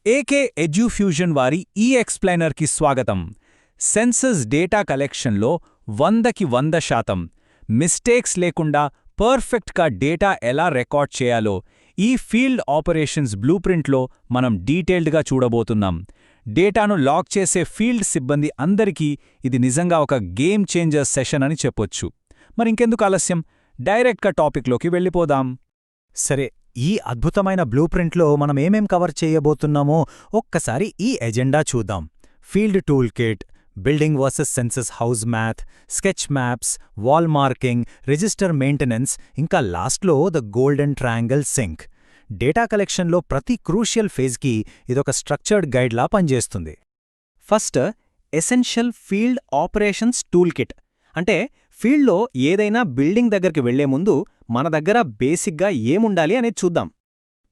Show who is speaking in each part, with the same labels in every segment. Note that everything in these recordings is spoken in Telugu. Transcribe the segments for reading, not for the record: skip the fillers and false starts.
Speaker 1: ఏకే ఎడ్యుఫ్యూజన్ వారి ఈ ఎక్స్ప్లెయినర్కి స్వాగతం. సెన్సస్ డేటా కలెక్షన్లో 100కి 100% మిస్టేక్స్ లేకుండా పర్ఫెక్ట్గా డేటా ఎలా రికార్డ్ చేయాలో ఈ ఫీల్డ్ ఆపరేషన్స్ బ్లూప్రింట్లో మనం డీటెయిల్డ్గా చూడబోతున్నాం. డేటాను లాక్ చేసే ఫీల్డ్ సిబ్బంది అందరికీ ఇది నిజంగా ఒక గేమ్ చేంజర్ సెషన్ అని చెప్పొచ్చు. మరింకెందుకు ఆలస్యం, డైరెక్ట్గా టాపిక్లోకి వెళ్ళిపోదాం.
Speaker 2: సరే, ఈ అద్భుతమైన బ్లూప్రింట్లో మనం ఏమేం కవర్ చేయబోతున్నామో ఒక్కసారి ఈ ఎజెండా చూద్దాం. Field tool kit, building versus census house math, sketch maps, wall marking, register maintenance, ఇంకా లాస్ట్లో the golden triangle sync. Data కలెక్షన్లో ప్రతి క్రూషియల్ ఫేజ్కి ఇదొక స్ట్రక్చర్డ్ గైడ్లా పనిచేస్తుంది. First, essential field operations tool kit. అంటే ఫీల్డ్లో ఏదైనా బిల్డింగ్ దగ్గరికి వెళ్లే ముందు మన దగ్గర బేసిక్గా ఏముండాలి అనేది చూద్దాం.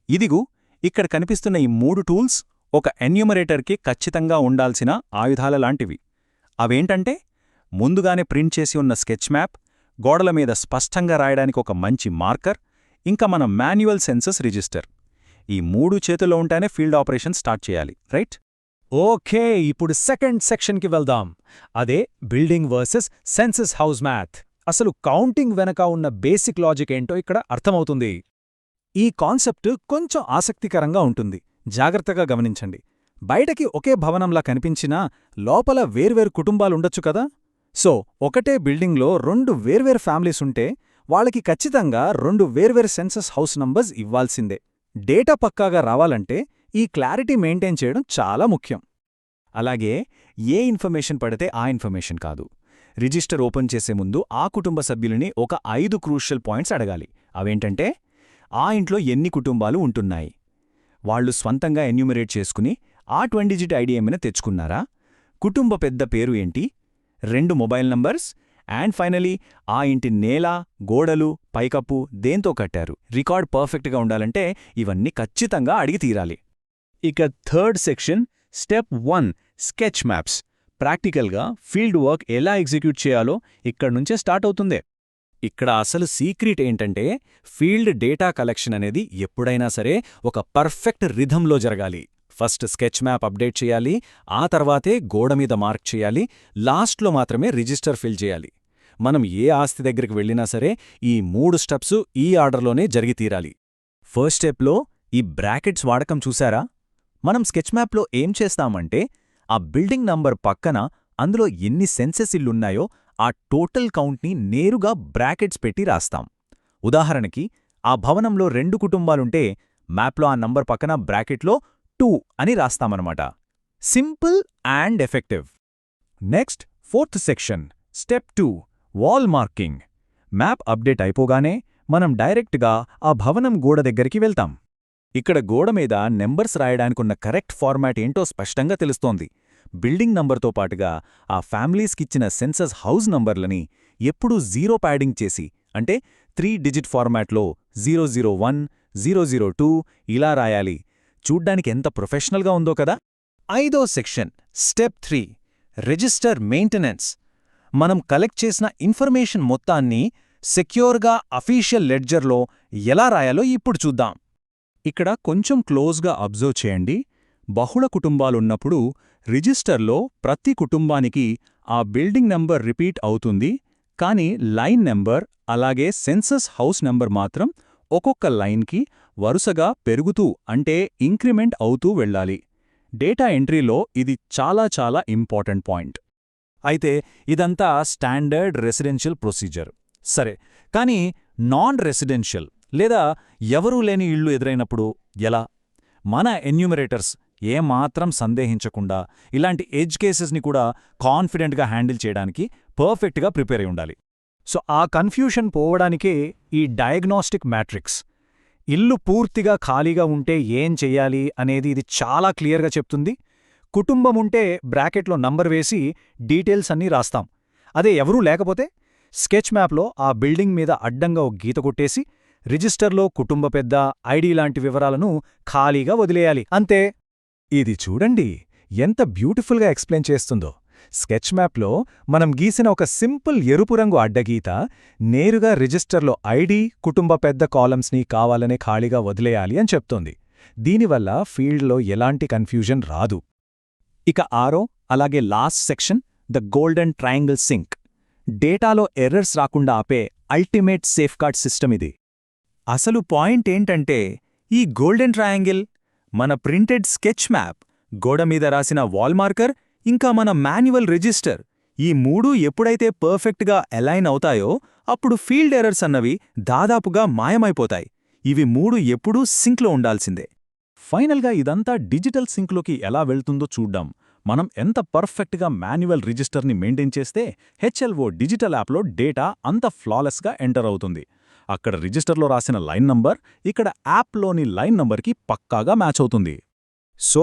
Speaker 1: ఇదిగూ ఇక్కడ కనిపిస్తున్న ఈ 3 టూల్స్ ఒక ఎన్యూమరేటర్కి ఖచ్చితంగా ఉండాల్సిన ఆయుధాల లాంటివి. అవేంటంటే, ముందుగానే ప్రింట్ చేసి ఉన్న స్కెచ్ మ్యాప్, గోడల మీద స్పష్టంగా రాయడానికి ఒక మంచి మార్కర్, ఇంకా మన మాన్యువల్ సెన్సస్ రిజిస్టర్. ఈ 3 చేతుల్లో ఉంటేనే ఫీల్డ్ ఆపరేషన్ స్టార్ట్ చేయాలి, రైట్?
Speaker 2: ఓకే, ఇప్పుడు సెకండ్ సెక్షన్కి వెళ్దాం. అదే building versus census house math. అసలు కౌంటింగ్ వెనక ఉన్న బేసిక్ లాజిక్ ఏంటో ఇక్కడ అర్థమవుతుంది. ఈ కాన్సెప్ట్ కొంచెం ఆసక్తికరంగా ఉంటుంది. జాగ్రత్తగా గమనించండి. బయటకి ఒకే భవనంలా కనిపించినా లోపల వేర్వేరు కుటుంబాలుండొచ్చు కదా. సో ఒకటే బిల్డింగ్లో 2 వేర్వేరు ఫ్యామిలీసుంటే వాళ్ళకి ఖచ్చితంగా 2 వేర్వేరు సెన్సస్ హౌస్ నంబర్స్ ఇవ్వాల్సిందే. డేటా పక్కాగా రావాలంటే ఈ క్లారిటీ మెయింటైన్ చేయడం చాలా ముఖ్యం.
Speaker 1: అలాగే ఏ ఇన్ఫర్మేషన్ పడితే ఆ ఇన్ఫర్మేషన్ కాదు. రిజిస్టర్ ఓపెన్ చేసే ముందు ఆ కుటుంబ సభ్యులని ఒక 5 క్రూషియల్ పాయింట్స్ అడగాలి. అవేంటంటే, ఆ ఇంట్లో ఎన్ని కుటుంబాలు ఉంటున్నాయి, వాళ్లు స్వంతంగా ఎన్యూమరేట్ చేసుకుని ఆ 20 డిజిట్ ఐడి ఏమైనా తెచ్చుకున్నారా, కుటుంబ పెద్ద పేరు ఏంటి, 2 మొబైల్ నంబర్స్, అండ్ ఫైనలీ ఆ ఇంటి నేల, గోడలు, పైకప్పు దేంతో కట్టారు. రికార్డ్ పర్ఫెక్ట్గా ఉండాలంటే ఇవన్నీ ఖచ్చితంగా అడిగి తీరాలి. ఇక third section, step 1 sketch maps. ప్రాక్టికల్గా ఫీల్డ్ వర్క్ ఎలా ఎగ్జిక్యూట్ చేయాలో ఇక్కడ్నుంచే స్టార్ట్ అవుతుందే. ఇక్కడ అసలు సీక్రెట్ ఏంటంటే, ఫీల్డ్ డేటా కలెక్షన్ అనేది ఎప్పుడైనా సరే ఒక పర్ఫెక్ట్ రిథంలో జరగాలి. ఫస్ట్ స్కెచ్ మ్యాప్ అప్డేట్ చేయాలి, ఆ తర్వాతే గోడమీద మార్క్ చేయాలి, లాస్ట్లో మాత్రమే రిజిస్టర్ ఫిల్ చేయాలి. మనం ఏ ఆస్తి దగ్గరికి వెళ్ళినా సరే ఈ 3 స్టెప్స్ ఈ ఆర్డర్లోనే జరిగితీరాలి. ఫస్ట్ స్టెప్లో ఈ బ్రాకెట్స్ వాడకం చూసారా? మనం స్కెచ్ మ్యాప్లో ఏం చేస్తామంటే, ఆ బిల్డింగ్ నంబర్ పక్కన అందులో ఎన్ని సెన్సెస్ ఇల్లున్నాయో ఆ టోటల్ కౌంట్ని నేరుగా బ్రాకెట్స్ పెట్టి రాస్తాం. ఉదాహరణకి, ఆ భవనంలో 2 కుటుంబాలుంటే మ్యాప్లో ఆ నంబర్ పక్కన బ్రాకెట్లో 2 అని రాస్తామన్నమాట. Simple and effective. Next, fourth section, step 2 wall marking. Map update అయిపోగానే మనం డైరెక్ట్గా ఆ భవనం గోడ దగ్గరికి వెళ్తాం. ఇక్కడ గోడ మీద నెంబర్స్ రాయడానికున్న కరెక్ట్ ఫార్మాట్ ఏంటో స్పష్టంగా తెలుస్తోంది. బిల్డింగ్ నంబర్తో పాటుగా ఆ ఫ్యామిలీస్కిచ్చిన సెన్సస్ హౌస్ నంబర్లని ఎప్పుడూ 0 ప్యాడింగ్ చేసి, అంటే 3 డిజిట్ ఫార్మాట్లో 001, 002 ఇలా రాయాలి. చూడ్డానికి ఎంత ప్రొఫెషనల్గా ఉందో కదా. 5వ సెక్షన్, స్టెప్ 3 రిజిస్టర్ మెయింటెనెన్స్. మనం కలెక్ట్ చేసిన ఇన్ఫర్మేషన్ మొత్తాన్ని సెక్యూర్గా అఫీషియల్ లెడ్జర్లో ఎలా రాయాలో ఇప్పుడు చూద్దాం. ఇక్కడ కొంచెం క్లోజ్గా అబ్జర్వ్ చేయండి. బహుళ కుటుంబాలున్నప్పుడు రిజిస్టర్లో ప్రతి కుటుంబానికి ఆ బిల్డింగ్ నంబర్ రిపీట్ అవుతుంది, కానీ లైన్ నెంబర్ అలాగే సెన్సస్ హౌస్ నెంబర్ మాత్రం ఒక్కొక్క లైన్కి వరుసగా పెరుగుతూ, అంటే ఇంక్రిమెంట్ అవుతూ వెళ్ళాలి. డేటా ఎంట్రీలో ఇది చాలా చాలా ఇంపార్టెంట్ పాయింట్. అయితే ఇదంతా స్టాండర్డ్ రెసిడెన్షియల్ ప్రొసీజర్. సరే, కానీ నాన్ రెసిడెన్షియల్ లేదా ఎవరూ లేని ఇళ్లు ఎదురైనప్పుడు ఎలా? మన ఎన్యూమరేటర్స్ ఏమాత్రం సందేహించకుండా ఇలాంటి ఎడ్జ్ కేసెస్ని కూడా కాన్ఫిడెంట్గా హ్యాండిల్ చేయడానికి పర్ఫెక్ట్గా ప్రిపేర్ అయి ఉండాలి.
Speaker 2: సో ఆ కన్ఫ్యూషన్ పోవడానికే ఈ డయాగ్నోస్టిక్ మ్యాట్రిక్స్. ఇల్లు పూర్తిగా ఖాళీగా ఉంటే ఏం చెయ్యాలి అనేది ఇది చాలా క్లియర్గా చెప్తుంది. కుటుంబముంటే బ్రాకెట్లో నంబర్ వేసి డీటెయిల్స్ అన్నీ రాస్తాం. అదే ఎవరూ లేకపోతే స్కెచ్ మ్యాప్లో ఆ బిల్డింగ్ మీద అడ్డంగా ఒక గీత కొట్టేసి రిజిస్టర్లో కుటుంబ పెద్ద, ఐడి లాంటి వివరాలను ఖాళీగా వదిలేయాలి, అంతే.
Speaker 1: ఇది చూడండి ఎంత బ్యూటిఫుల్గా ఎక్స్ప్లెయిన్ చేస్తుందో. స్కెచ్ మ్యాప్లో మనం గీసిన ఒక సింపుల్ ఎరుపు రంగు అడ్డగీత నేరుగా రిజిస్టర్లో ఐడి, కుటుంబ పెద్ద కాలమ్స్ని కావాలనే ఖాళీగా వదిలేయాలి అని చెప్తోంది.
Speaker 2: దీనివల్ల ఫీల్డ్లో ఎలాంటి కన్ఫ్యూజన్ రాదు.
Speaker 1: ఇక అలాగే last section the golden triangle sync. డేటాలో ఎర్రర్స్ రాకుండా ఆపే అల్టిమేట్ సేఫ్గార్డ్ సిస్టమ్ ఇది.
Speaker 2: అసలు పాయింట్ ఏంటంటే ఈ గోల్డెన్ ట్రయాంగిల్, మన ప్రింటెడ్ స్కెచ్ మ్యాప్, గోడ మీద రాసిన వాల్ మార్కర్, ఇంకా మన మాన్యువల్ రిజిస్టర్, ఈ మూడూ ఎప్పుడైతే పర్ఫెక్ట్గా అలైన్ అవుతాయో అప్పుడు ఫీల్డ్ ఎర్రర్స్ అన్నవి దాదాపుగా మాయమైపోతాయి. ఇవి మూడు ఎప్పుడూ సింక్లో ఉండాల్సిందే.
Speaker 1: ఫైనల్గా ఇదంతా డిజిటల్ సింక్లోకి ఎలా వెళ్తుందో చూడ్డాం. మనం ఎంత పర్ఫెక్ట్గా మాన్యువల్ రిజిస్టర్ని మెయింటైన్ చేస్తే హెచ్ఎల్ఓ డిజిటల్ యాప్లో డేటా అంత ఫ్లాలెస్గా ఎంటర్ అవుతుంది. అక్కడ రిజిస్టర్లో రాసిన లైన్ నంబర్ ఇక్కడ యాప్లోని లైన్ నంబర్కి పక్కాగా మ్యాచ్ అవుతుంది.
Speaker 2: సో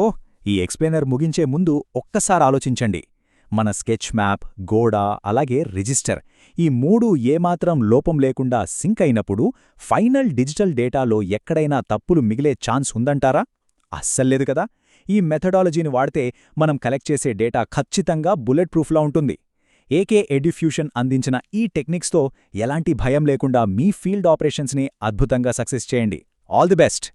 Speaker 2: ఈ ఎక్స్ప్లెయినర్ ముగించే ముందు ఒక్కసారి ఆలోచించండి. మన స్కెచ్ మ్యాప్, గోడ, అలాగే రిజిస్టర్ ఈ మూడు ఏమాత్రం లోపం లేకుండా సింక్ అయినప్పుడు ఫైనల్ డిజిటల్ డేటాలో ఎక్కడైనా తప్పులు మిగిలే ఛాన్స్ ఉందంటారా? అస్సల్లేదు కదా. ఈ మెథడాలజీని వాడితే మనం కలెక్ట్ చేసే డేటా ఖచ్చితంగా బుల్లెట్ ప్రూఫ్లా ఉంటుంది. ఏకే ఎడ్యుఫ్యూషన్ అందించిన ఈ టెక్నిక్స్తో ఎలాంటి భయం లేకుండా మీ ఫీల్డ్ ఆపరేషన్స్ని అద్భుతంగా సక్సెస్ చేయండి. All the best.